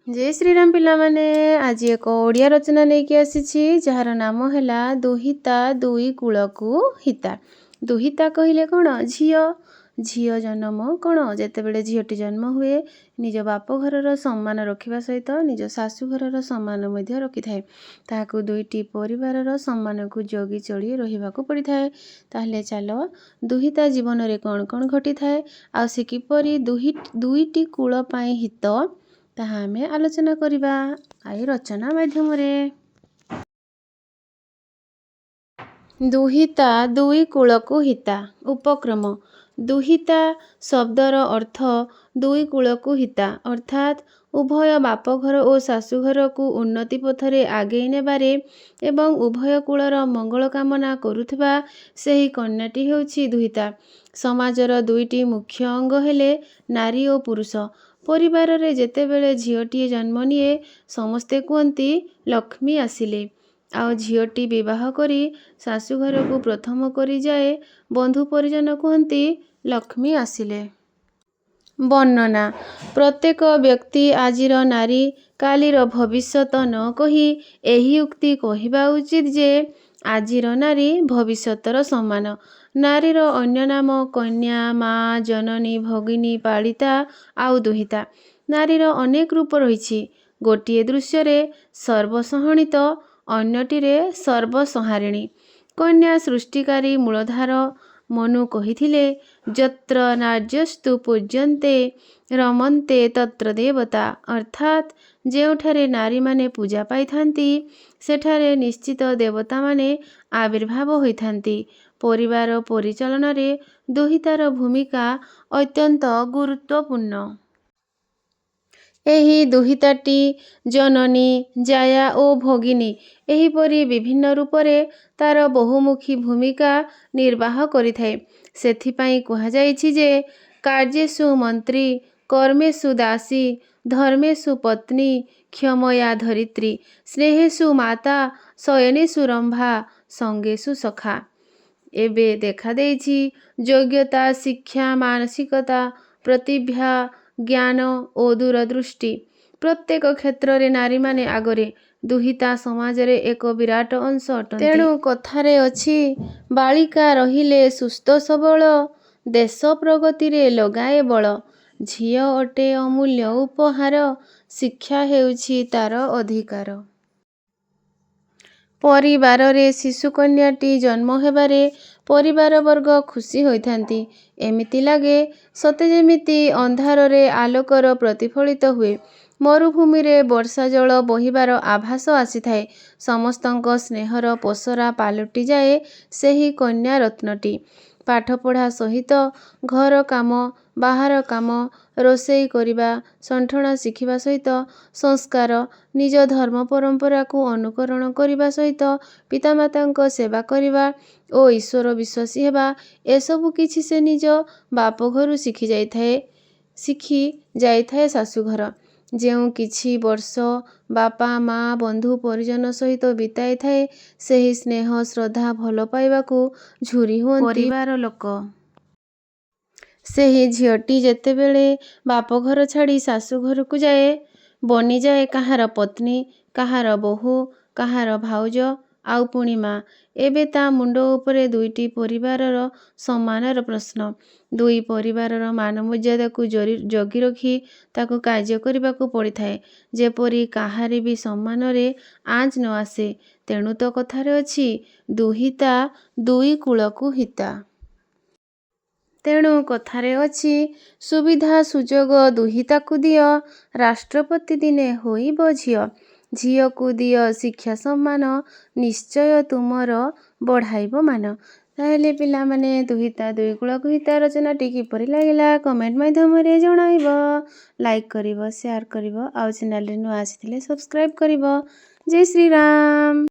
जय श्रीराम पिलामाने आज एक ओडिया रचना नहीं आसी जार नाम है दुहिता दुई कूलकु हिता। दुहिता कहले कौन झील झील जन्म कौन जितेबले झीटी जन्म हुए निज बाप घर सम्मान रखा सहित निज शाशुघर सम्मान रखि थाए ताकू दुईटी परिवार सम्मान को जगी चढ़ी रहा पड़ी थाए। ताहले चल दुहिता जीवन में कौन कौन घटी थाए आ से किपरि दुईटी कूल पाई हित ताहा आमे आलोचना करिबा आई रचना माध्यम रे। दुहिता दुई कूलकु हिता। उपक्रम दुहिता शब्दर अर्थ दुई कूलकु हिता अर्थात उभय बापघर और शाशुघर को उन्नति पथरे आगेई नेबारे एवं उभय कूलर मंगल कामना करुथबा सेही कन्याटी हेउछि दुहिता। समाजर दुईटी मुख्य अंग हेले नारी और पुरुष। परिवार रे जेतेबेले झीओटीए जन्म निए समस्ते कहती लक्ष्मी आसिले आउ झीओटी विवाह करी शाशुघर को प्रथम करी जाए बंधु परिजन कहती लक्ष्मी आसिले। वर्णना प्रत्येक व्यक्ति आजिर नारी कालीर भविष्यत न कही एही उक्ति कहिबा उचित जे आजिर नारी भविष्यतर सम्मान। नारीर अन्य नाम कन्या माँ जननी भगिनी पालिता आउ दुहिता। नारीर अनेक रूप रही गोटे दृश्य रे सर्वसहणित अन्यटीरे सर्वसंहारिणी। कन्या सृष्टिकारी मूलधार मनु कहिथिले जत्र नार्यस्तु पूज्यन्ते रमन्ते तत्र देवता अर्थात जेउठारे नारी माने पूजा पाई थांती सेठारे निश्चित देवता माने आविर्भाव होई थांती। परिवार परिचालन रे दुहितार भूमिका अत्यंत गुरुत्वपूर्ण। एही दुहिताटी जननी जाया और भगिनी एहीपरि विभिन्न रूपरे तार बहुमुखी भूमिका निर्वाह करिथाए। सेथिपाई कुहाजाइछि जे कार्येषु मंत्री कर्मेषु दासी धर्मेषु पत्नी क्षमया धरित्री स्नेहेषु माता शयनेषु रंभा संगेषु सखा। एबे देखा देइछि योग्यता शिक्षा मानसिकता प्रतिभा ज्ञान और दूरदृष्टि प्रत्येक क्षेत्र रे नारी माने आगरे दुहिता समाज रे एक विराट अंश अटंती। तेणु कथारे अछि बालिका रहिले सुस्थ सबल देश प्रगति रे लगाए बल झियो अटे अमूल्य उपहार शिक्षा हेउछि तार अधिकार। परिवार रे शिशु कन्याटी जन्म हेबारे परिवार वर्ग खुशी होइथांती। एमिति लागे सते जेमिति अंधार रे आलोकर प्रतिफलित हुए मरुभूमि रे वर्षा जल बहिबार आभास आसीथाए। समस्तंक स्नेहर पोसरा पालटि जाए सेही कन्या रत्नटी। पाठपढ़ा सहित घर काम बाहर काम रोषेई करिबा संठणा शिखिबा सहित संस्कार निज धर्म परंपरा को अनुकरण करिबा सहित पितामाता सेवा करिबा ओ ईश्वर विश्वासी हेबा एसबु किछि से निज बाप घरु शिखि जाइथाए शाशुघर। जेउ किछि वर्ष बापा माँ बंधु परिजन सहित बिताई थाए सेही स्नेह श्रद्धा भल पाइबाकू झुरी हुअन्ति परिवार लोक। सेही झियोटी जेतेबेले बाप घर छाड़ी शाशुघर को जाए बनी जाए काहार पत्नी काहार बोहू काहार भाउज आउ पुणी माँ। एबे ता मुंड उपरे दुईटी परिवारर सम्मानर प्रश्न। दुई परिवारर मान मर्यादा को जगी रखी ताकू कार्य करबाकू पड़िथाए जेपरि काहारी भी सम्मान रे आँच न आसे। तेणु तो कथारे अछि दुहिता दुई कूलकु हिता। तेणु कथारे अछि सुविधा सुजोग दुहिताकू दियो राष्ट्रपति दिने होइब झियो। झियो को दियो शिक्षा सम्मान निश्चय तुमर बढ़ाइब मान। ताहेले पिला माने दुहिता दुई कूलकु हिता रचनाटी किपरि लागिला कमेंट माध्यम रे जणाइब। लाइक करिब शेयर करिब आउ चैनल रे नुआ आसिथिले सब्सक्राइब करिब। जय श्री राम।